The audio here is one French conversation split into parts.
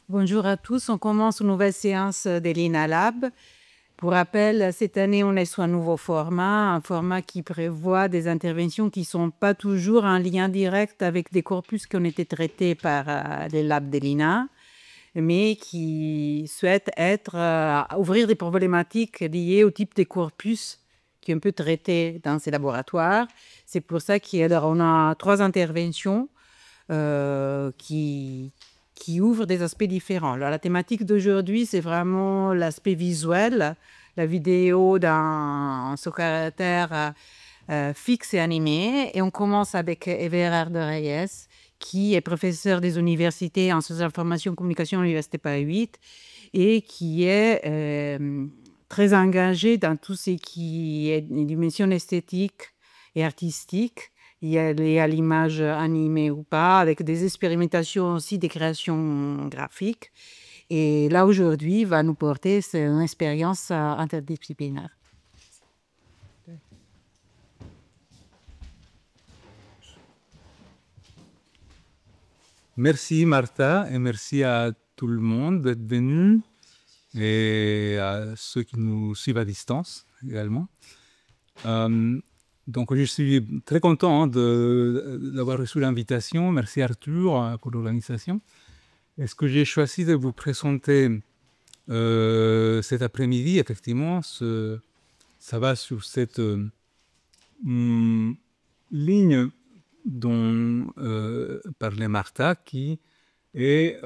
Bonjour à tous, on commence une nouvelle séance de l'INA Lab. Pour rappel, cette année, on est sur un nouveau format, un format qui prévoit des interventions qui ne sont pas toujours en lien direct avec des corpus qui ont été traités par les labs de l'INA, mais qui souhaitent ouvrir des problématiques liées au type de corpus qu'on peut traiter dans ces laboratoires. C'est pour ça qu'on a 3 interventions qui ouvrent des aspects différents. Alors, la thématique d'aujourd'hui, c'est vraiment l'aspect visuel, la vidéo dans son caractère fixe et animé. Et on commence avec Everard de Reyes, qui est professeur des universités en sciences d'information et communication à l'Université Paris 8 et qui est très engagé dans tout ce qui est une dimension esthétique et artistique. Il y a à l'image animée ou pas, avec des expérimentations aussi des créations graphiques. Et là, aujourd'hui, va nous porter c'est une expérience interdisciplinaire. Merci Martha et merci à tout le monde d'être venu et à ceux qui nous suivent à distance également. Donc je suis très content d'avoir reçu l'invitation. Merci Arthur pour l'organisation. Et ce que j'ai choisi de vous présenter cet après-midi, effectivement, ça va sur cette ligne dont parlait Martha, qui est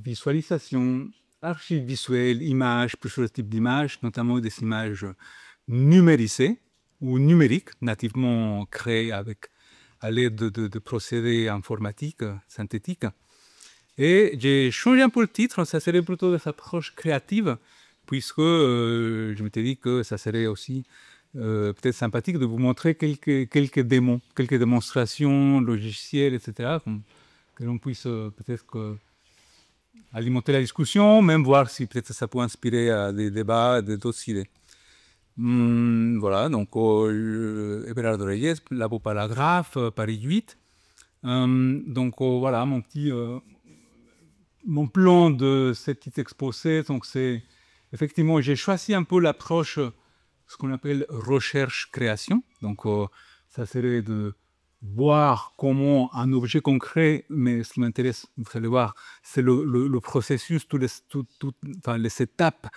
visualisation, archives visuelles, images, plusieurs types d'images, notamment des images numérisées ou numériques, nativement créées à l'aide de procédés informatiques, synthétiques. Et j'ai changé un peu le titre, ça serait plutôt des approches créatives, puisque je m'étais dit que ça serait aussi peut-être sympathique de vous montrer quelques démos, quelques démonstrations logicielles, etc., que l'on puisse peut-être alimenter la discussion, même voir si peut-être ça peut inspirer à des débats, d'autres idées. Voilà, donc Everardo Reyes, Labo Paragraphe, Paris 8. Donc voilà, mon plan de cette petite exposé, donc c'est effectivement, j'ai choisi un peu l'approche, ce qu'on appelle recherche-création. Donc, ça serait de voir comment un objet concret, mais ce qui m'intéresse, vous allez voir, c'est le processus, les étapes,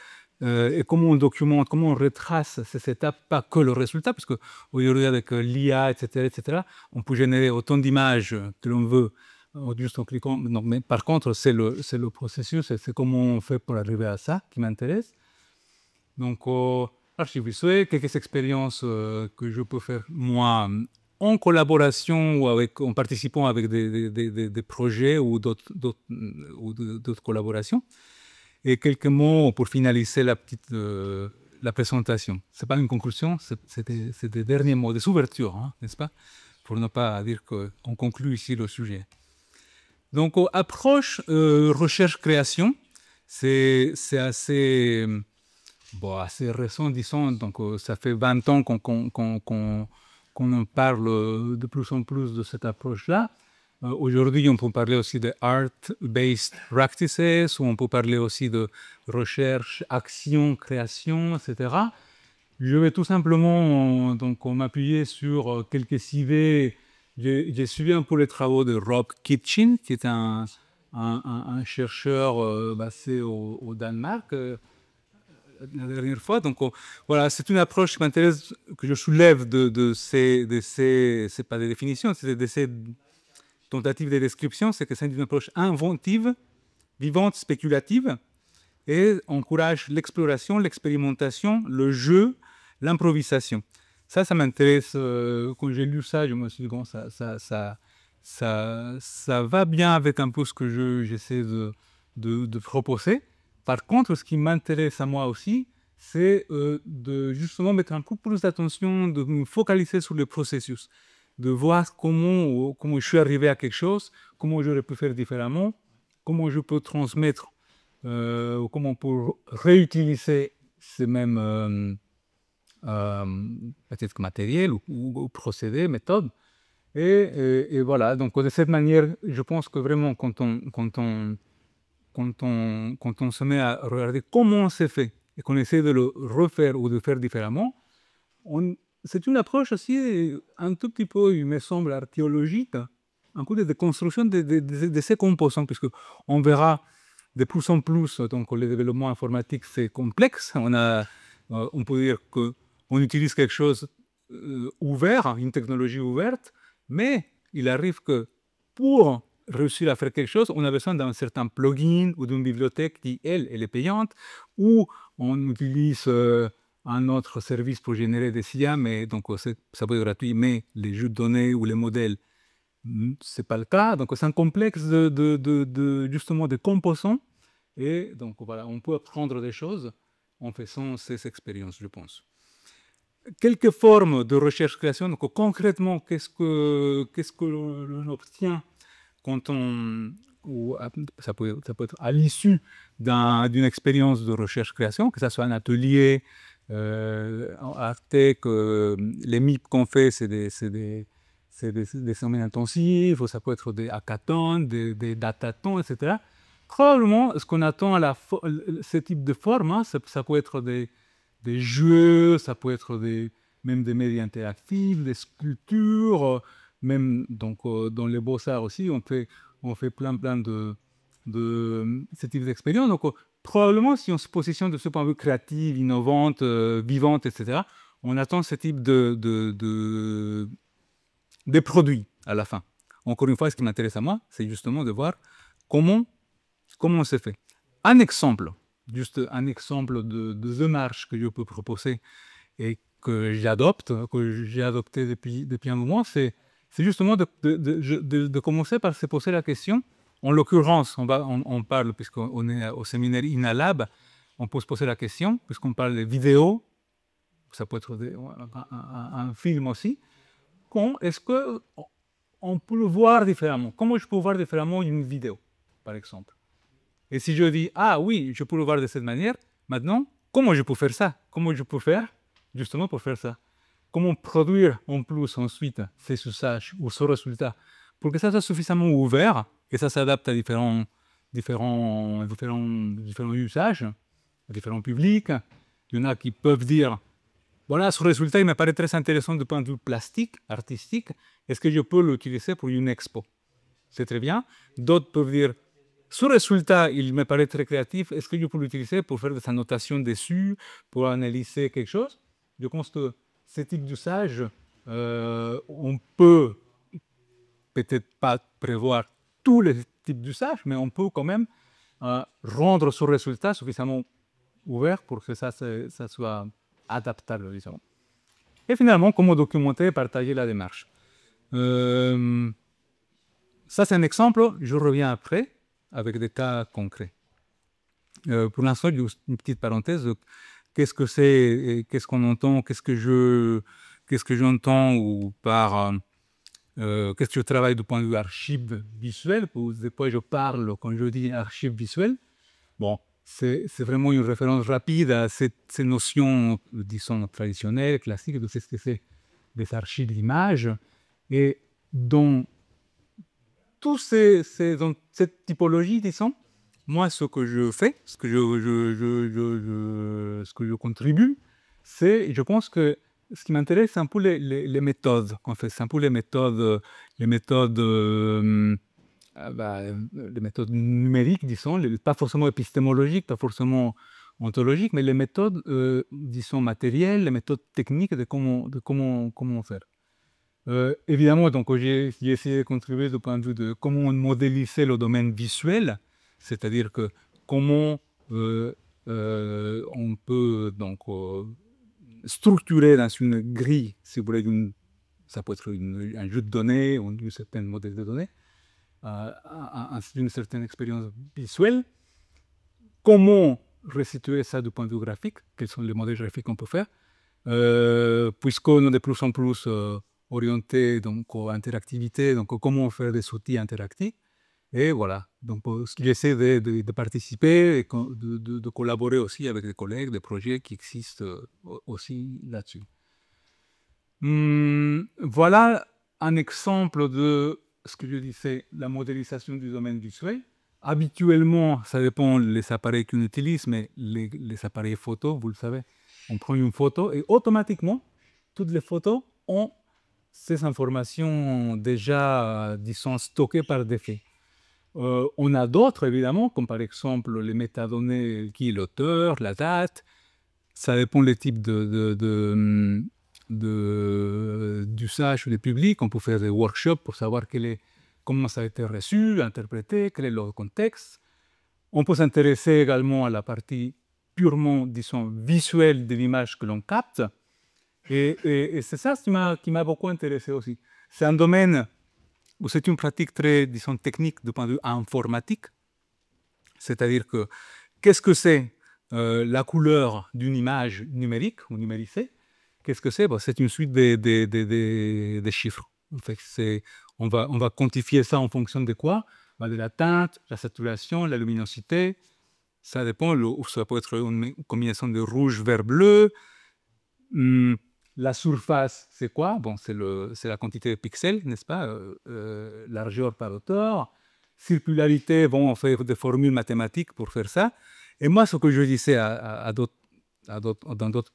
et comment on documente, comment on retrace ces étapes, pas que le résultat, parce qu'aujourd'hui, avec l'IA, etc., on peut générer autant d'images que l'on veut, juste en cliquant. Non, mais par contre, c'est le processus, c'est comment on fait pour arriver à ça qui m'intéresse. Donc, archives visuelles, quelques expériences que je peux faire moi en collaboration ou en participant avec des projets ou d'autres collaborations. Et quelques mots pour finaliser la présentation. Ce n'est pas une conclusion, c'est des derniers mots, des ouvertures, hein, n'est-ce pas? Pour ne pas dire qu'on conclut ici le sujet. Donc, approche recherche-création, c'est assez récent, disons. Donc, ça fait 20 ans qu'on en parle de plus en plus de cette approche-là. Aujourd'hui, on peut parler aussi de art-based practices, ou on peut parler aussi de recherche, action, création, etc. Je vais tout simplement m'appuyer sur quelques idées. J'ai suivi un peu les travaux de Rob Kitchin, qui est un chercheur basé au Danemark, la dernière fois. Donc voilà, c'est une approche qui m'intéresse, que je soulève c'est pas des définitions, c'est de ces tentatives de description, c'est que c'est une approche inventive, vivante, spéculative, et encourage l'exploration, l'expérimentation, le jeu, l'improvisation. Ça m'intéresse. Quand j'ai lu ça, je me suis dit, bon, ça va bien avec un peu ce que j'essaie de proposer. Par contre, ce qui m'intéresse à moi aussi, c'est de justement mettre un peu plus d'attention, de me focaliser sur le processus, de voir comment je suis arrivé à quelque chose, comment j'aurais pu faire différemment, comment je peux transmettre, comment on peut réutiliser ces mêmes peut-être matériels ou procédés, méthodes. Et voilà, donc de cette manière, je pense que vraiment, quand on se met à regarder comment c'est fait et qu'on essaie de le refaire ou de faire différemment, c'est une approche aussi un tout petit peu, il me semble, archéologique, un coup de déconstruction de ces composants, puisque on verra de plus en plus, donc le développement informatique, c'est complexe. On peut dire qu'on utilise quelque chose ouvert, une technologie ouverte, mais il arrive que pour réussir à faire quelque chose, on a besoin d'un certain plugin ou d'une bibliothèque qui, elle est payante, ou on utilise un autre service pour générer des IA, mais donc ça peut être gratuit, mais les jeux de données ou les modèles, c'est pas le cas. Donc c'est un complexe justement de composants, et donc voilà, on peut apprendre des choses en faisant ces expériences, je pense. Quelques formes de recherche-création, donc concrètement, qu'est-ce que l'on obtient quand ça peut être à l'issue d'une expérience de recherche-création, que ce soit un atelier, Artec, les MIP qu'on fait, c'est des semaines intensives, ou ça peut être des hackathons, des datathons, etc. Probablement, ce qu'on attend à ce type de forme, hein, ça peut être des jeux, ça peut être même des médias interactifs, des sculptures, même donc, dans les beaux-arts aussi, on fait plein de ce type d'expériences. Donc, probablement, si on se positionne de ce point de vue créatif, innovante, vivante, etc., on attend ce type de produits à la fin. Encore une fois, ce qui m'intéresse à moi, c'est justement de voir comment c'est fait. Un exemple, juste un exemple de démarche que je peux proposer et que j'ai adopté depuis un moment, c'est justement de commencer par se poser la question. En l'occurrence, on parle, puisqu'on est au séminaire INALAB, on peut se poser la question, puisqu'on parle de vidéo, ça peut être un film aussi, est-ce qu'on peut le voir différemment? Comment je peux voir différemment une vidéo, par exemple? Et si je dis, ah oui, je peux le voir de cette manière, maintenant, comment je peux faire ça? Comment je peux faire justement pour faire ça? Comment produire en plus ensuite ces usages ou ce résultat pour que ça soit suffisamment ouvert, que ça s'adapte à différents usages, à différents publics. Il y en a qui peuvent dire, voilà, ce résultat, il me paraît très intéressant du point de vue plastique, artistique. Est-ce que je peux l'utiliser pour une expo? C'est très bien. D'autres peuvent dire, ce résultat, il me paraît très créatif. Est-ce que je peux l'utiliser pour faire des annotations dessus, pour analyser quelque chose? Je pense que ce type d'usage, on peut peut-être pas prévoir tous les types d'usages, mais on peut quand même rendre ce résultat suffisamment ouvert pour que ça soit adaptable, disons. Et finalement, comment documenter et partager la démarche. Ça, c'est un exemple. Je reviens après avec des cas concrets. Pour l'instant, juste une petite parenthèse. Qu'est-ce que c'est, qu'est-ce qu'on entend, qu'est-ce que j'entends ou par qu'est-ce que je travaille du point de vue archive visuelle. Des fois, je parle quand je dis archive visuelle. Bon, c'est vraiment une référence rapide à ces notions, disons, traditionnelles, classiques, de ce que c'est des archives d'images. Et dans dans cette typologie, disons, moi, ce que je fais, ce que je contribue, c'est, je pense que ce qui m'intéresse, c'est un peu les méthodes qu'on fait. C'est un peu les méthodes numériques, disons, pas forcément épistémologiques, pas forcément ontologiques, mais les méthodes, disons, matérielles, les méthodes techniques de comment faire. Évidemment, donc, j'ai essayé de contribuer du point de vue de comment modéliser le domaine visuel, c'est-à-dire que comment on peut donc structurer dans une grille, si vous voulez, ça peut être un jeu de données ou une certaine modèle de données, une certaine expérience visuelle. Comment restituer ça du point de vue graphique? Quels sont les modèles graphiques qu'on peut faire? Puisqu'on est de plus en plus orienté donc à interactivité, donc comment faire des outils interactifs. Et voilà, donc j'essaie de participer et de collaborer aussi avec des collègues, des projets qui existent aussi là-dessus. Voilà un exemple de ce que je disais, la modélisation du domaine visuel. Habituellement, ça dépend des appareils qu'on utilise, mais les appareils photo, vous le savez, on prend une photo et automatiquement, toutes les photos ont ces informations déjà, disons, stockées par défaut. On a d'autres, évidemment, comme par exemple les métadonnées qui est l'auteur, la date. Ça dépend des types d'usage du public. On peut faire des workshops pour savoir comment ça a été reçu, interprété, quel est le contexte. On peut s'intéresser également à la partie purement, disons, visuelle de l'image que l'on capte. Et c'est ça qui m'a beaucoup intéressé aussi. C'est un domaine où c'est une pratique très, disons, technique du point de vue informatique. C'est-à-dire que, qu'est-ce que c'est la couleur d'une image numérique ou numérisée? Qu'est-ce que c'est? Bon, c'est une suite de chiffres. En fait, on va quantifier ça en fonction de quoi? De la teinte, la saturation, la luminosité. Ça dépend, ça peut être une combinaison de rouge, vert, bleu. La surface, c'est quoi? Bon, c'est la quantité de pixels, n'est-ce pas? Largeur par hauteur. Circularité, bon, on fait des formules mathématiques pour faire ça. Et moi, ce que je disais dans d'autres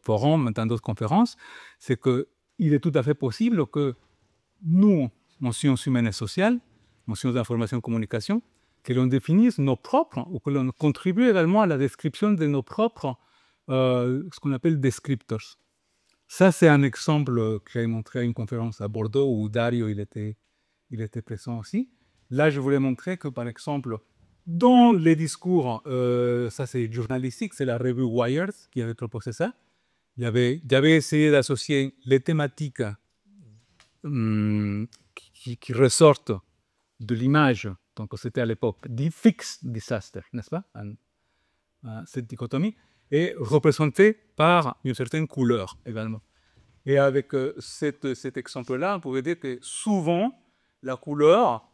forums, dans d'autres conférences, c'est qu'il est tout à fait possible que nous, en sciences humaines et sociales, en sciences d'information et communication, que l'on définisse nos propres, ou que l'on contribue également à la description de nos propres, ce qu'on appelle descriptors. Ça, c'est un exemple que j'ai montré à une conférence à Bordeaux où Dario il était présent aussi. Là, je voulais montrer que, par exemple, dans les discours, ça c'est journalistique, c'est la revue Wired qui avait proposé ça. J'avais essayé d'associer les thématiques qui ressortent de l'image, donc c'était à l'époque, du fixed disaster, n'est-ce pas? Cette dichotomie, et représentée par une certaine couleur également. Et avec cet exemple-là, on pouvait dire que souvent, la couleur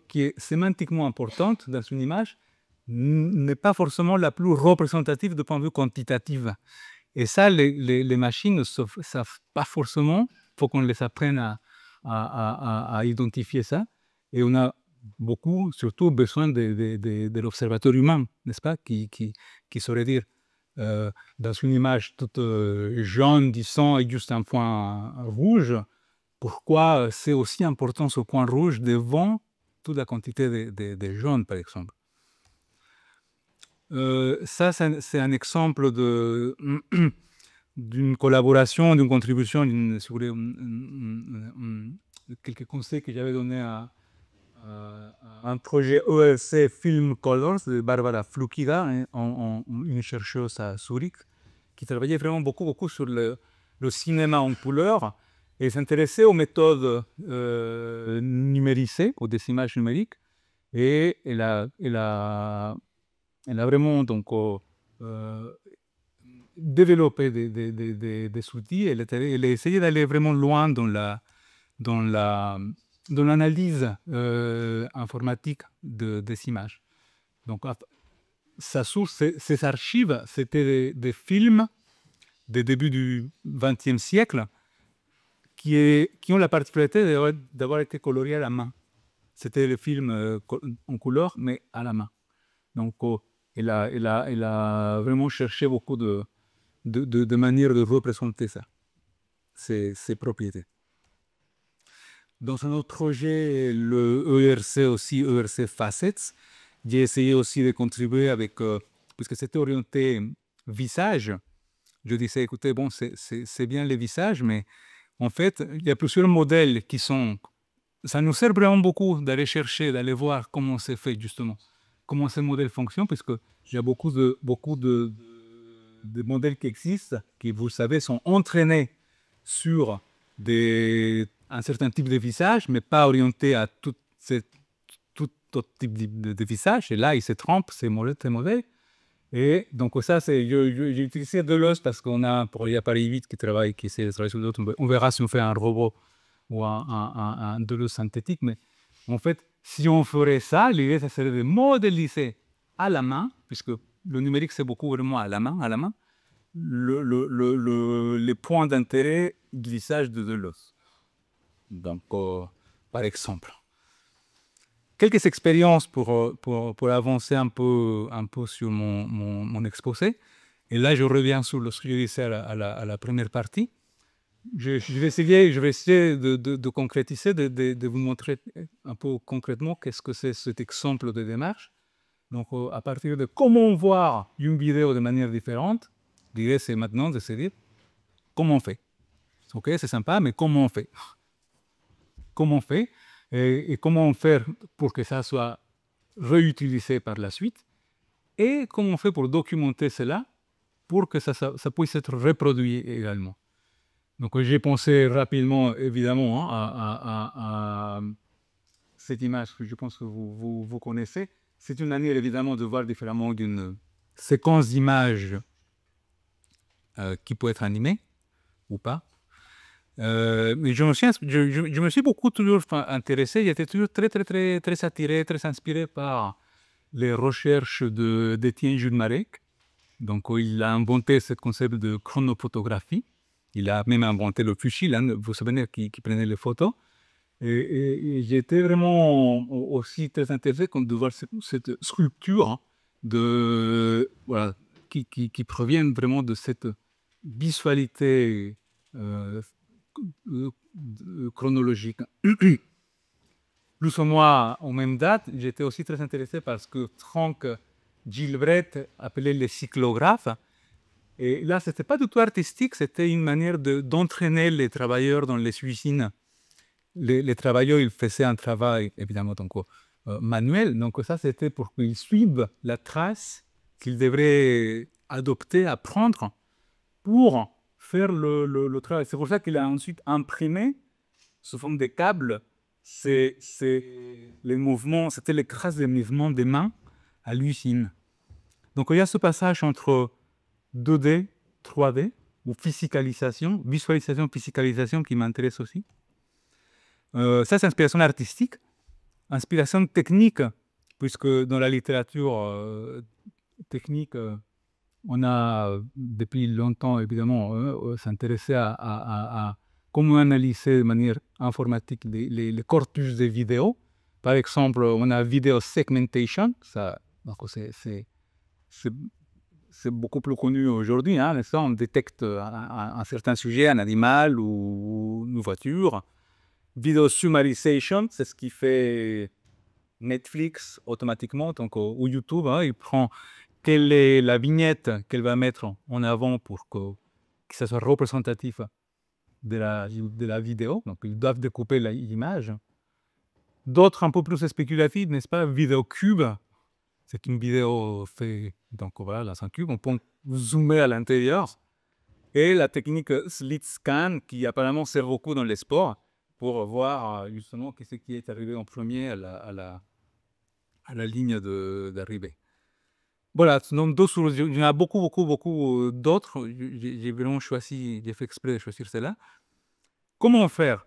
qui est sémantiquement importante dans une image n'est pas forcément la plus représentative de point de vue quantitatif. Et ça, les machines ne savent pas forcément. Il faut qu'on les apprenne à identifier ça. Et on a beaucoup, surtout, besoin de l'observateur humain, n'est-ce pas, qui saurait dire, dans une image toute jaune, disons, et juste un point rouge, pourquoi c'est aussi important ce point rouge devant toute la quantité de jaune, par exemple. Ça, c'est un exemple d'une collaboration, d'une contribution, si vous voulez, quelques conseils que j'avais donnés à un projet ERC Film Colors de Barbara Flukiga, une chercheuse à Zurich, qui travaillait vraiment beaucoup sur le cinéma en couleur et s'intéressait aux méthodes numérisées, aux des images numériques. Et elle a vraiment donc, développé des outils. Elle a essayé d'aller vraiment loin dans l'analyse informatique des images. Donc, sa source, ces archives, c'était des films des débuts du XXe siècle qui ont la particularité d'avoir été coloriés à la main. C'était le film en couleur, mais à la main. Donc, elle a vraiment cherché beaucoup de manières de représenter ça, ces propriétés. Dans un autre projet, le ERC aussi, ERC Facets, j'ai essayé aussi de contribuer avec, puisque c'était orienté visage, je disais, écoutez, bon, c'est bien les visages, mais en fait, il y a plusieurs modèles qui sont... Ça nous sert vraiment beaucoup d'aller chercher, d'aller voir comment c'est fait, justement, comment ces modèles fonctionnent, puisqu'il y a beaucoup de modèles qui existent, qui, vous le savez, sont entraînés sur un certain type de visage, mais pas orientés à tout autre type de visage. Et là, ils se trompent, ces modèles. Et donc, ça, j'ai utilisé Deleuze parce qu'on a, pour les appareils 8 qui essaient de travailler sur d'autres, on verra si on fait un robot ou un Deleuze synthétique. Mais en fait, si on ferait ça, l'idée, ça serait de modéliser à la main, puisque le numérique, c'est beaucoup vraiment à la main, les points d'intérêt du glissage de l'os. Donc, par exemple. Quelques expériences pour avancer un peu sur mon exposé. Et là, je reviens sur ce que je disais à la première partie. Je vais essayer de concrétiser, de vous montrer un peu concrètement qu'est-ce que c'est cet exemple de démarche. Donc, à partir de comment voir une vidéo de manière différente, l'idée, c'est maintenant de se dire comment on fait. Ok, c'est sympa, mais comment on fait? Comment on fait et comment faire pour que ça soit réutilisé par la suite et comment on fait pour documenter cela pour que ça puisse être reproduit également. Donc, j'ai pensé rapidement, évidemment, à cette image que je pense que vous connaissez. C'est une manière, évidemment, de voir différemment d'une séquence d'images qui peut être animée ou pas. Mais je me suis beaucoup toujours intéressé, j'étais toujours très attiré, très inspiré par les recherches d'Étienne Jules Marek. Donc, il a inventé ce concept de chronophotographie. Il a même inventé le fusil, hein, vous vous souvenez, qui prenait les photos. Et j'étais vraiment aussi très intéressé de voir cette sculpture voilà, qui provient vraiment de cette visualité chronologique. Plus ou moins en même date, j'étais aussi très intéressé par ce que Frank Gilbreth appelait les cyclographes. Et là, ce n'était pas du tout artistique, c'était une manière d'entraîner les travailleurs dans les usines. Les travailleurs, ils faisaient un travail, évidemment, donc, manuel. Donc ça, c'était pour qu'ils suivent la trace qu'ils devraient adopter, apprendre pour faire le travail. C'est pour ça qu'il a ensuite imprimé, sous forme de câbles, les mouvements, c'était les traces des mouvements des mains à l'usine. Donc il y a ce passage entre 2D, 3D, ou physicalisation, visualisation, physicalisation qui m'intéresse aussi. Ça, c'est inspiration artistique. Inspiration technique, puisque dans la littérature technique, on a depuis longtemps, évidemment, s'intéressé à comment analyser de manière informatique les corpus de vidéos. Par exemple, on a vidéo segmentation, ça, c'est beaucoup plus connu aujourd'hui. Hein, on détecte un certain sujet, un animal ou une voiture. Video summarization, c'est ce qui fait Netflix automatiquement, donc, ou YouTube. Hein, il prend quelle est la vignette qu'elle va mettre en avant pour que ça soit représentatif de la vidéo. Donc, ils doivent découper l'image. D'autres un peu plus spéculatives, n'est-ce pas? Vidéo cube, c'est une vidéo faite, donc voilà, dans un cube, on peut zoomer à l'intérieur. Et la technique slit scan, qui apparemment sert beaucoup dans les sports, pour voir justement ce qui est arrivé en premier à la ligne d'arrivée. Voilà, donc il y en a beaucoup d'autres. J'ai vraiment choisi, j'ai fait exprès de choisir celle-là. Comment faire?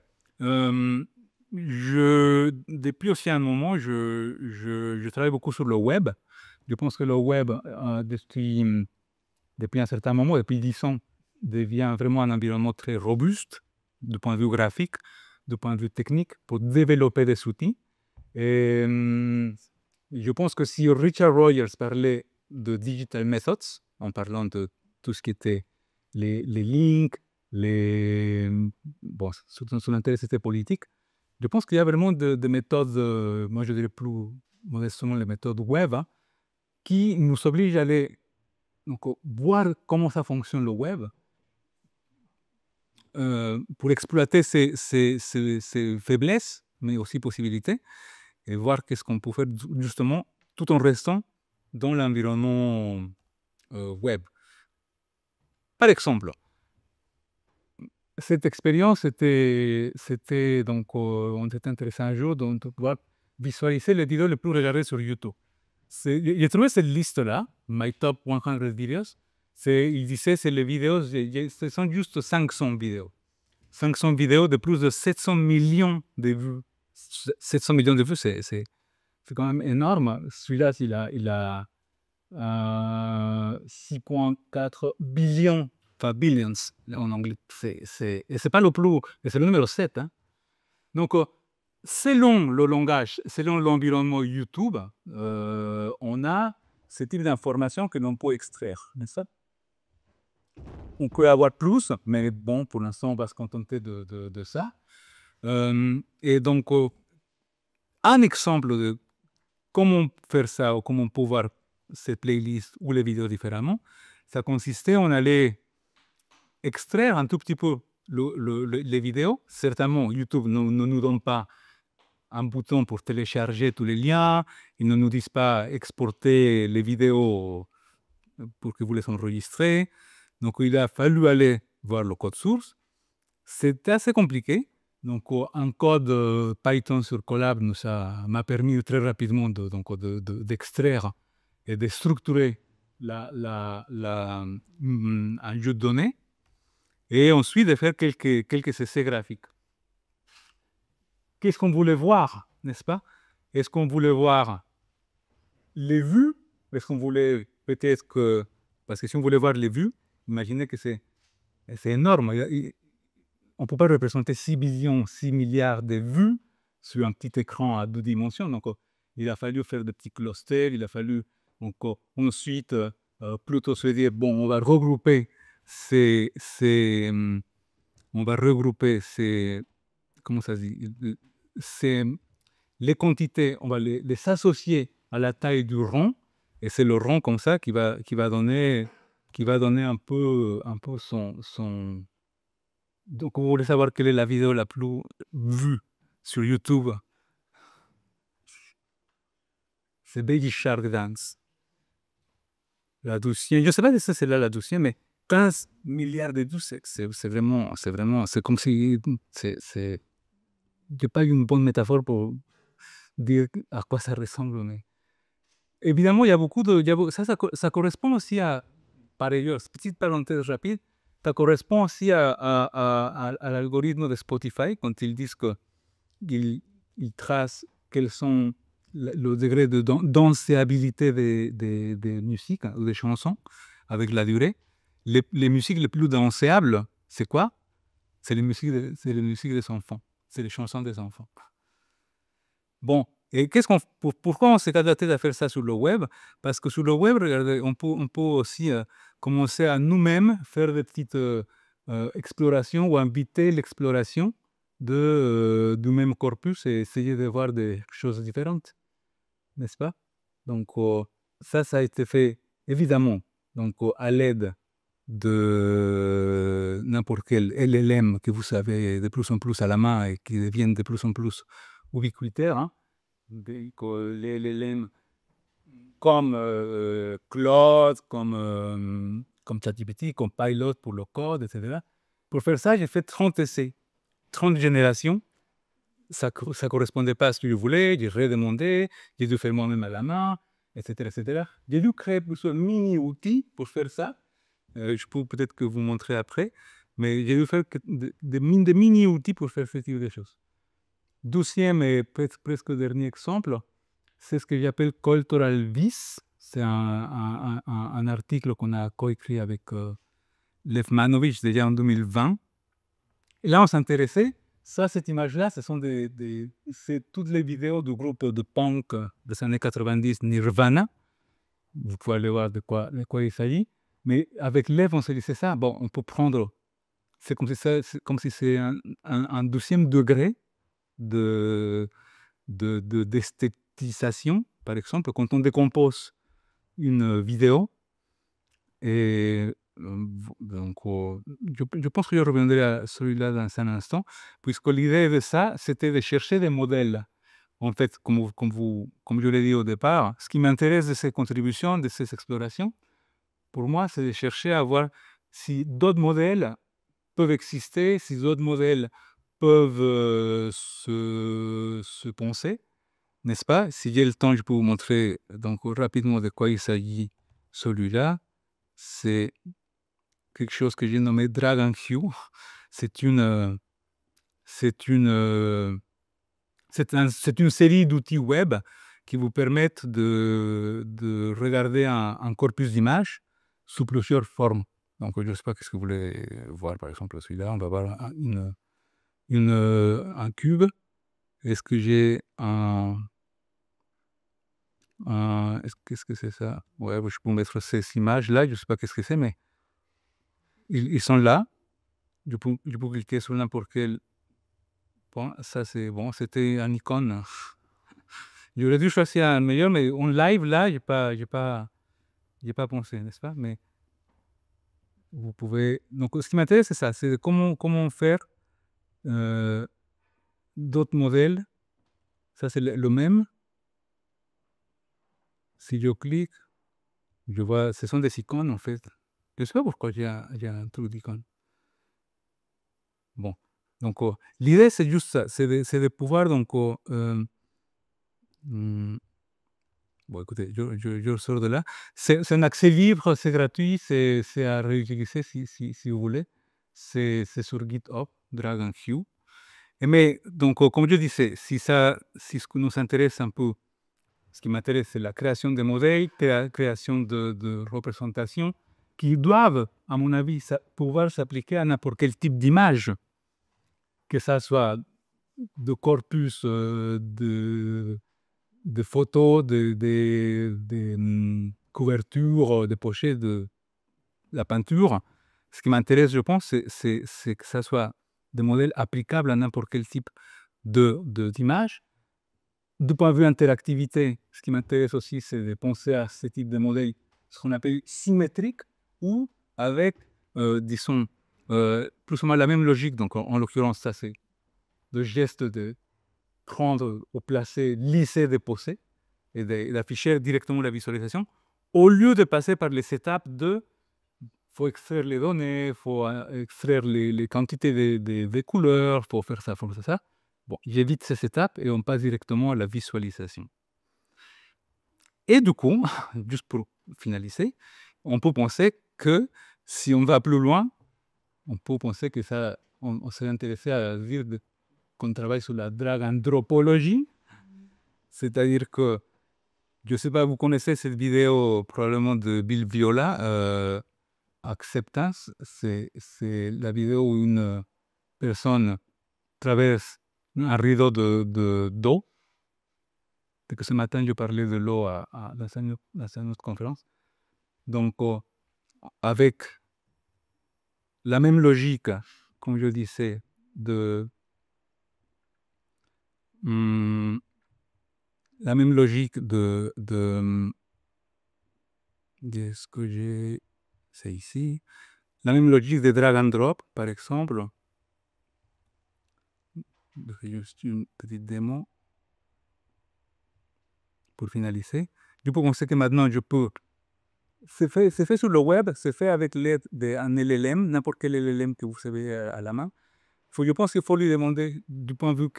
Depuis aussi un moment, je travaille beaucoup sur le web. Je pense que le web, depuis un certain moment, depuis 10 ans, devient vraiment un environnement très robuste du point de vue graphique, du point de vue technique, pour développer des outils. Et je pense que si Richard Rogers parlait de digital methods, en parlant de tout ce qui était les links, bon, son intérêt c'était politique, je pense qu'il y a vraiment des méthodes, moi je dirais plus modestement les méthodes web, hein, qui nous obligent à aller donc, voir comment ça fonctionne le web, pour exploiter ses faiblesses, mais aussi possibilités, et voir qu'est-ce qu'on peut faire justement tout en restant dans l'environnement web. Par exemple, cette expérience, c'était donc, on s'était intéressé un jour de pouvoir visualiser les vidéos les plus regardées sur YouTube. J'ai trouvé cette liste-là, My Top 100 Videos. Il disait que les vidéos, ce sont juste 500 vidéos. 500 vidéos de plus de 700 millions de vues. 700 millions de vues, c'est quand même énorme. Celui-là, il a 6,4 billions, enfin billions en anglais. Et c'est pas le plus, et c'est le numéro 7. Hein. Donc, selon le langage, selon l'environnement YouTube, on a ce type d'informations que l'on peut extraire, n'est-ce pas? On peut avoir plus, mais bon, pour l'instant, on va se contenter de ça. Et donc, un exemple de comment faire ça ou comment pouvoir ces playlists ou les vidéos différemment, ça consistait, on allait extraire un tout petit peu les vidéos. Certainement, YouTube ne nous donne pas un bouton pour télécharger tous les liens, ils ne nous disent pas exporter les vidéos pour que vous les enregistrez. Donc, il a fallu aller voir le code source. C'était assez compliqué. Donc, un code Python sur Colab m'a permis très rapidement d'extraire et de structurer un jeu de données et ensuite de faire quelques essais graphiques. Qu'est-ce qu'on voulait voir, n'est-ce pas? Est-ce qu'on voulait voir les vues? Est-ce qu'on voulait peut-être que... Parce que si on voulait voir les vues, imaginez que c'est énorme. On ne peut pas représenter 6 milliards de vues sur un petit écran à 2 dimensions. Donc, il a fallu faire des petits clusters. Il a fallu ensuite plutôt se dire, bon, on va regrouper comment ça se dit, les quantités, on va les associer à la taille du rond, et c'est le rond comme ça qui va donner un peu son... Donc, vous voulez savoir quelle est la vidéo la plus vue sur YouTube? C'est Baby Shark Dance. La 12e, je ne sais pas si c'est là la 12e, mais 15 milliards de vues, c'est vraiment, c'est comme si... Je n'ai pas une bonne métaphore pour dire à quoi ça ressemble, mais... Évidemment, il y a beaucoup de... Ça correspond aussi à... Par ailleurs, petite parenthèse rapide, ça correspond aussi à l'algorithme de Spotify quand ils disent qu'ils tracent quels sont le degré de danseabilité des musiques ou des chansons avec la durée. Les musiques les plus danseables, c'est quoi? C'est les musiques des enfants. C'est les chansons des enfants. Bon, et pourquoi on s'est adapté à faire ça sur le web? Parce que sur le web, regardez, on peut aussi commencer à nous-mêmes faire des petites explorations ou inviter l'exploration du même corpus et essayer de voir des choses différentes, n'est-ce pas? Donc, ça a été fait évidemment donc, à l'aide de n'importe quel LLM que vous avez de plus en plus à la main et qui deviennent de plus en plus ubiquitaires. Hein? Les LLM comme Claude, comme ChatGPT, comme Pilot pour le code, etc. Pour faire ça, j'ai fait 30 essais, 30 générations. Ça ne correspondait pas à ce que je voulais, j'ai redemandé, j'ai dû faire moi-même à la main, etc. etc. J'ai dû créer plusieurs mini-outils pour faire ça. Je peux peut-être que vous montrer après, mais j'ai dû faire des mini-outils pour faire ce type de choses. 12e et presque dernier exemple, c'est ce que j'appelle Cultural Vis. C'est un article qu'on a coécrit avec Lev Manovich déjà en 2020. Et là, on s'intéressait, cette image-là, c'est toutes les vidéos du groupe de punk des années 90, Nirvana. Vous pouvez aller voir de quoi il s'agit. Mais avec Lev, on se disait ça, bon, on peut prendre, c'est comme si c'est un 12e degré d'esthétisation, par exemple, quand on décompose une vidéo. Et donc, je pense que je reviendrai à celui-là dans un instant, puisque l'idée de ça, c'était de chercher des modèles. En fait, comme je l'ai dit au départ, ce qui m'intéresse de ces contributions, de ces explorations, pour moi, c'est de chercher à voir si d'autres modèles peuvent exister, si d'autres modèles peuvent se penser, n'est-ce pas? Si j'ai le temps, je peux vous montrer donc rapidement de quoi il s'agit. Celui-là, c'est quelque chose que j'ai nommé Dragon Hue. C'est une série d'outils web qui vous permettent de regarder un corpus d'images sous plusieurs formes. Donc, je ne sais pas qu'est-ce que vous voulez voir, par exemple, celui-là. On va voir un cube. Est-ce que j'ai qu'est-ce que c'est ça? Ouais, je peux mettre ces images-là. Je ne sais pas qu'est-ce que c'est, mais ils sont là. Je peux cliquer sur n'importe quel point. Ça, c'est bon. C'était un icône. J'aurais dû choisir un meilleur, mais en live, là, j'ai pas pensé, n'est-ce pas? Mais vous pouvez... Donc, ce qui m'intéresse, c'est ça. C'est comment faire d'autres modèles. Ça, c'est le même. Si je clique, je vois... Ce sont des icônes, en fait. Je ne sais pas pourquoi j'ai un truc d'icône. Bon. Donc, l'idée, c'est juste ça. C'est de pouvoir, donc... bon, écoutez, je sors de là. C'est un accès libre, c'est gratuit, c'est à réutiliser si vous voulez. C'est sur GitHub, Dragon Hue. Mais donc, comme je disais, si ce qui nous intéresse un peu, ce qui m'intéresse, c'est la création de modèles, la création de représentations qui doivent, à mon avis, pouvoir s'appliquer à n'importe quel type d'image, que ça soit de corpus, de photos, de couvertures, de pochettes, de la peinture. Ce qui m'intéresse, je pense, c'est que ça soit des modèles applicables à n'importe quel type d'image. Du point de vue interactivité, ce qui m'intéresse aussi, c'est de penser à ce type de modèle, ce qu'on appelle symétrique, ou avec, disons, plus ou moins la même logique. Donc, en l'occurrence, ça, c'est le geste de prendre ou placer, lisser, déposer, et d'afficher directement la visualisation, au lieu de passer par les étapes faut extraire les données, faut extraire les quantités de couleurs, faut faire ça, faut faire ça. Bon, j'évite ces étapes et on passe directement à la visualisation. Et du coup, juste pour finaliser, on peut penser que si on va plus loin, on peut penser que ça, on serait intéressé à dire qu'on travaille sur la drag-anthropologie, c'est-à-dire que, je ne sais pas, vous connaissez cette vidéo probablement de Bill Viola, Acceptance, c'est la vidéo où une personne traverse un rideau d'eau. Parce que ce matin, je parlais de l'eau dans une autre conférence. Donc, avec la même logique, comme je disais, la même logique de ce que j'ai, c'est ici, la même logique de drag and drop, par exemple. Juste une petite démo pour finaliser. Je peux penser que maintenant, c'est fait sur le web, c'est fait avec l'aide d'un LLM, n'importe quel LLM que vous savez à la main. Je pense qu'il faut lui demander du point de vue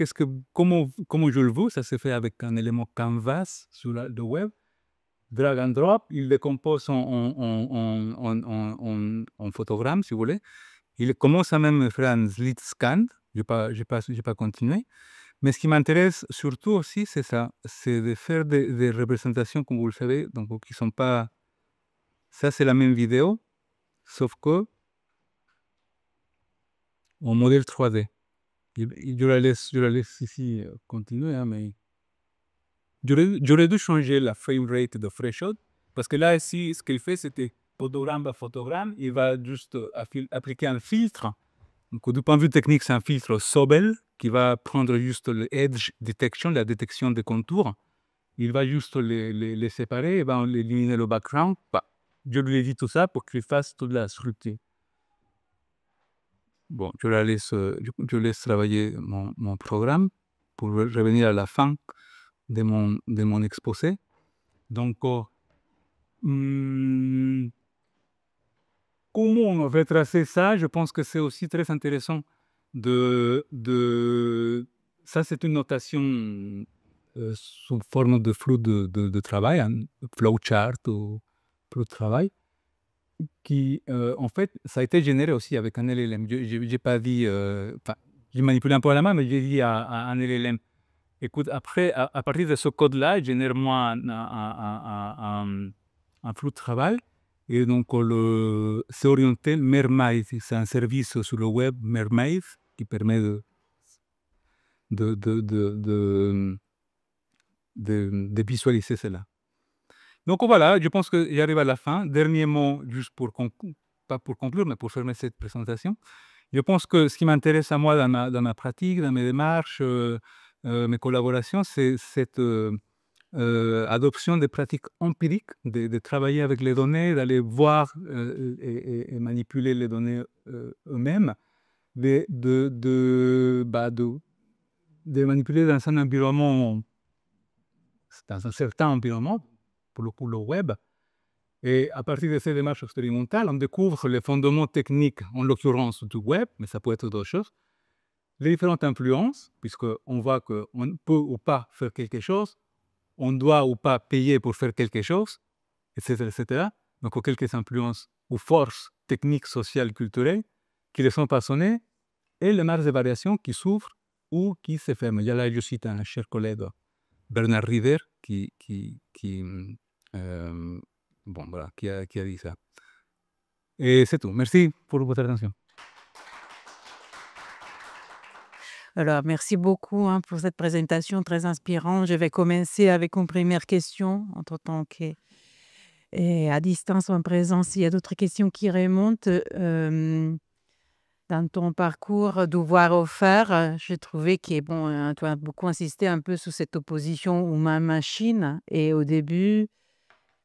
comment je le veux. Ça se fait avec un élément Canvas sur le web. Drag and drop, il le compose en photogramme, si vous voulez. Il commence à même faire un slit scan. Je n'ai pas continué. Mais ce qui m'intéresse surtout aussi, c'est ça. C'est de faire des représentations, comme vous le savez, donc qui ne sont pas... Ça, c'est la même vidéo, sauf que en modèle 3D. Je la laisse ici continuer, hein, mais j'aurais dû changer la frame rate de threshold, parce que là, ici, ce qu'il fait, c'était photogramme par photogramme, il va juste appliquer un filtre. Donc, du point de vue technique, c'est un filtre Sobel qui va prendre juste le edge detection, la détection des contours. Il va juste les séparer et va éliminer le background. Bah, je lui ai dit tout ça pour qu'il fasse toute la structure. Bon, je laisse travailler mon programme pour revenir à la fin de mon exposé. Donc, comment on va tracer ça? Je pense que c'est aussi très intéressant ça, c'est une notation sous forme de flux de travail, un flowchart ou flux de travail, qui, en fait, ça a été généré aussi avec un LLM. Je n'ai pas dit, j'ai manipulé un peu à la main, mais j'ai dit à un LLM, Écoute, après, à partir de ce code-là, génère-moi un flux de travail. Et donc, c'est orienté Mermaid. C'est un service sur le web, Mermaid, qui permet de, de, de, de, de visualiser cela. Donc voilà, je pense que j'arrive à la fin. Dernier mot, juste pas pour conclure, mais pour fermer cette présentation. Je pense que ce qui m'intéresse à moi dans ma pratique, dans mes démarches, mes collaborations, c'est cette adoption des pratiques empiriques, de travailler avec les données, d'aller voir et manipuler les données eux-mêmes, de manipuler dans un environnement, dans un certain environnement, pour le coup le web. Et à partir de ces démarches expérimentales, on découvre les fondements techniques, en l'occurrence du web, mais ça peut être d'autres choses, les différentes influences, puisqu'on voit qu'on peut ou pas faire quelque chose, on doit ou pas payer pour faire quelque chose, etc., etc. Donc, quelques influences ou forces techniques, sociales, culturelles qui les sont passionnées et les marges de variation qui s'ouvrent ou qui se ferment. Là, je cite un cher collègue, Bernard Rieder, qui a dit ça. Et c'est tout. Merci pour votre attention. Alors, merci beaucoup pour cette présentation très inspirante. Je vais commencer avec une première question, entre-temps que et à distance ou en présence, s'il y a d'autres questions qui remontent. Dans ton parcours devoir offert, j'ai trouvé que bon, tu as beaucoup insisté un peu sur cette opposition humain-machine et au début,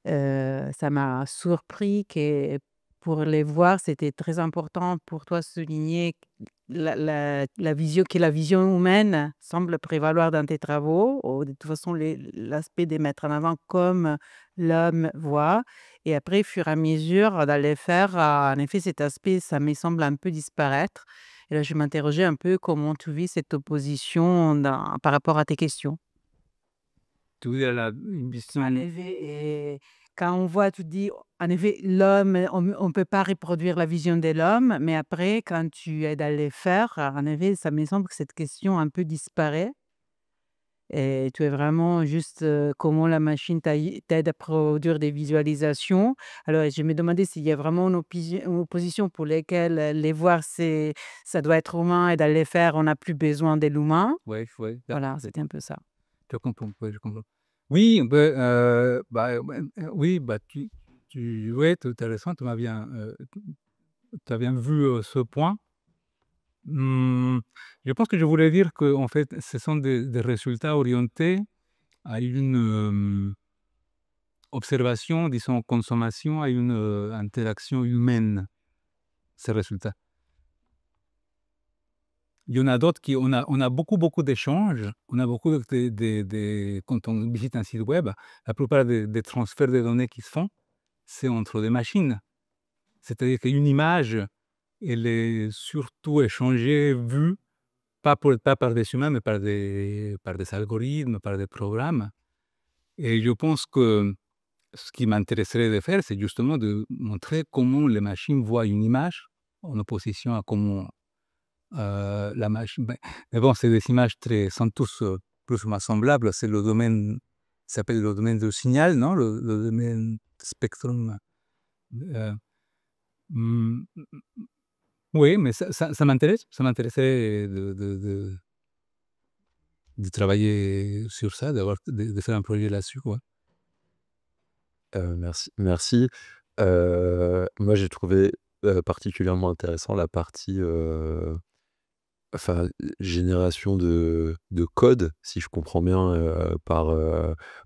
ça m'a surpris que pour les voir, c'était très important pour toi de souligner la vision humaine semble prévaloir dans tes travaux, ou de toute façon l'aspect de mettre en avant comme l'homme voit et après, au fur et à mesure, dans les faire, en effet, cet aspect, ça me semble un peu disparaître et là, je m'interrogeais un peu comment tu vis cette opposition par rapport à tes questions? Tu veux dire une En vision. effet et quand on voit, tu te dis, en effet, l'homme, on peut pas reproduire la vision de l'homme, mais après quand tu es dans les faire, en effet, ça me semble que cette question un peu disparaît et tu es vraiment juste, comment la machine t'aide à produire des visualisations. Alors je me demandais s'il y a vraiment une opposition pour lesquelles, les voir, ça doit être humain et dans les faire, on n'a plus besoin de l'humain. Oui, oui. Voilà, c'était un peu ça. Je comprends, oui, je comprends. Oui, ben, oui, ouais, tu as raison, tu as bien vu ce point. Je pense que je voulais dire que en fait, ce sont des résultats orientés à une observation, disons, consommation, à une interaction humaine, ces résultats. Il y en a d'autres on a beaucoup d'échanges, on a beaucoup quand on visite un site web, la plupart des transferts de données qui se font, c'est entre des machines. C'est-à-dire qu'une image, elle est surtout échangée, vue, pas par des humains, mais par des algorithmes, par des programmes. Et je pense que ce qui m'intéresserait de faire, c'est justement de montrer comment les machines voient une image en opposition à comment la machine. Mais bon, c'est des images sont tous plus ou moins semblables. C'est le domaine, ça s'appelle le domaine du signal, non? Le domaine spectrum. euh, mm, oui, mais ça m'intéresse. Ça m'intéresserait de travailler sur ça, de faire un projet là-dessus, quoi. Merci. Moi, j'ai trouvé, particulièrement intéressant la partie, enfin, génération de code, si je comprends bien, par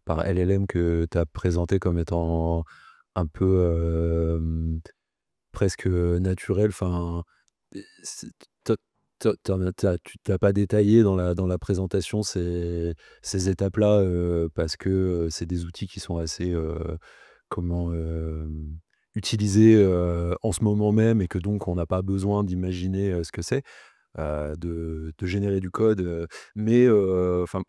LLM que tu as présenté comme étant un peu, presque, naturel. Enfin, c'est tu t'as pas détaillé dans la présentation ces étapes-là, parce que, c'est des outils qui sont assez, comment, utilisés, en ce moment même et que donc on n'a pas besoin d'imaginer, ce que c'est, de générer du code, mais, enfin,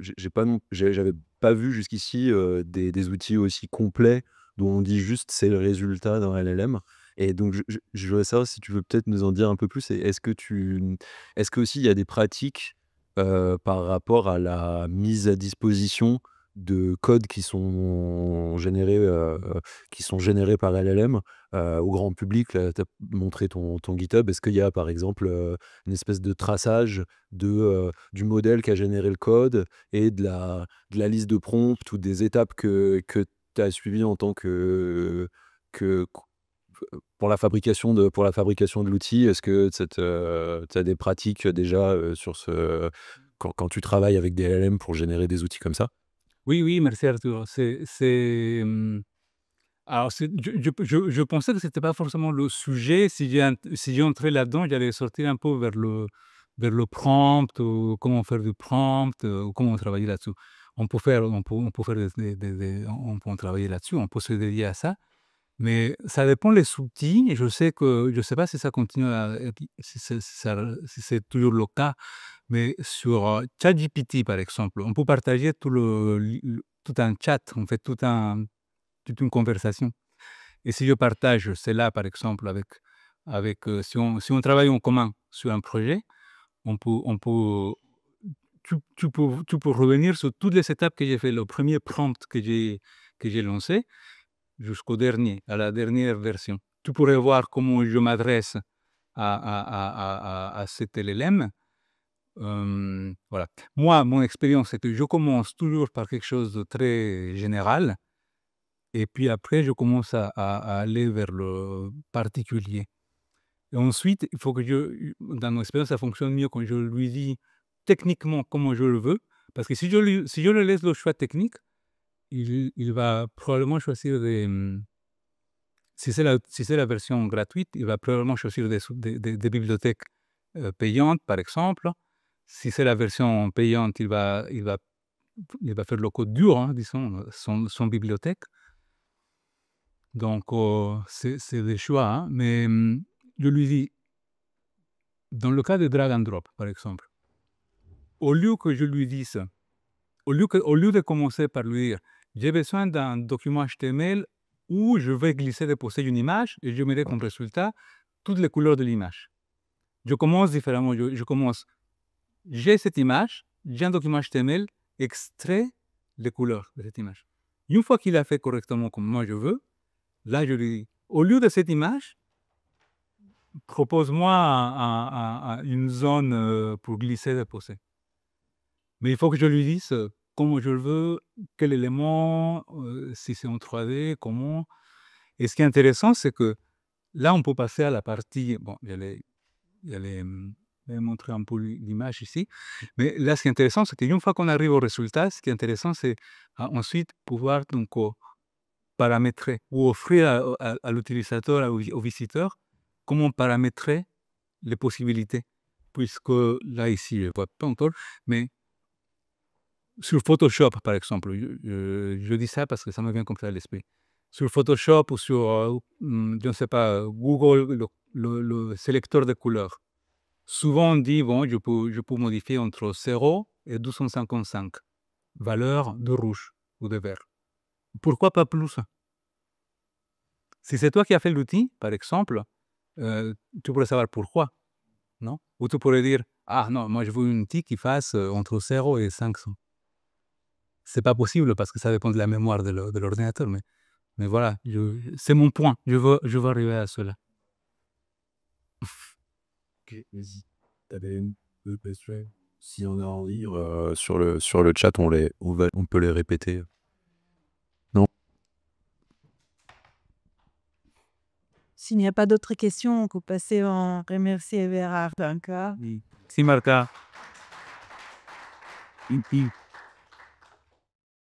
j'avais pas vu jusqu'ici, des outils aussi complets dont on dit juste: «C'est le résultat d'un LLM». Et donc je voudrais savoir si tu veux peut-être nous en dire un peu plus et est-ce que aussi il y a des pratiques, par rapport à la mise à disposition de codes qui sont générés par LLM au grand public. Là, tu as montré ton GitHub. Est-ce qu'il y a, par exemple, une espèce de traçage du modèle qui a généré le code et de la liste de prompts ou des étapes que tu as suivies en tant que pour la fabrication de l'outil? Est-ce que tu as des pratiques déjà quand tu travailles avec des LLM pour générer des outils comme ça? Oui, oui, merci Arthur. Alors, je pensais que ce n'était pas forcément le sujet. Si j'entrais là-dedans, j'allais sortir un peu vers le prompt, ou comment faire du prompt, ou comment travailler là-dessus. On peut faire on peut travailler là-dessus, on peut se dédier à ça. Mais ça dépend les outils. Et je sais pas si ça continue si c'est toujours le cas, mais sur ChatGPT, par exemple, on peut partager tout un chat, on fait toute une conversation. Et si je partage cela, par exemple, si on travaille en commun sur un projet, tu peux revenir sur toutes les étapes que j'ai fait, le premier prompt que j'ai lancé, à la dernière version. Tu pourrais voir comment je m'adresse à cet LLM. Voilà. Moi, mon expérience, c'est que je commence toujours par quelque chose de très général, et puis après, je commence à aller vers le particulier. Et ensuite, il faut dans mon expérience, ça fonctionne mieux quand je lui dis techniquement comment je le veux, parce que si je le laisse le choix technique, il va probablement choisir si c'est la version gratuite, il va probablement choisir des bibliothèques payantes, par exemple. Si c'est la version payante, il va faire le code dur, hein, disons, son bibliothèque. Donc, c'est des choix, hein, mais je lui dis, dans le cas de drag and drop, par exemple, au lieu que je lui dise, au lieu de commencer par lui dire, j'ai besoin d'un document HTML où je vais glisser, déposer une image et je mets comme résultat toutes les couleurs de l'image. Je commence différemment. Je commence, j'ai cette image, j'ai un document HTML, extrait les couleurs de cette image. Une fois qu'il a fait correctement comme moi je veux, là je lui dis, au lieu de cette image, propose-moi une zone pour glisser, déposer. Mais il faut que je lui dise comment je le veux, quel élément, si c'est en 3D, comment. Et ce qui est intéressant, c'est que là, on peut passer à la partie. Bon, j'allais montrer un peu l'image ici. Mais là, ce qui est intéressant, c'est qu'une fois qu'on arrive au résultat, ce qui est intéressant, c'est ensuite pouvoir donc paramétrer ou offrir à l'utilisateur, au visiteur, comment paramétrer les possibilités. Puisque là, ici, je ne vois pas encore, mais sur Photoshop, par exemple, je dis ça parce que ça me vient comme ça à l'esprit. Sur Photoshop ou sur, je ne sais pas, Google, le sélecteur de couleurs. Souvent, on dit, bon, je peux modifier entre 0 et 255 valeurs de rouge ou de vert. Pourquoi pas plus? Si c'est toi qui as fait l'outil, par exemple, tu pourrais savoir pourquoi, non? Ou tu pourrais dire, ah non, moi je veux un outil qui fasse entre 0 et 500. C'est pas possible parce que ça dépend de la mémoire de l'ordinateur, mais voilà, c'est mon point. Je veux arriver à cela. Ok, vas-y. T'avais deux questions. Si on a envie, sur le chat, on peut les répéter. Non? S'il n'y a pas d'autres questions, on peut passer en remercier Bérard encore. Merci Martha.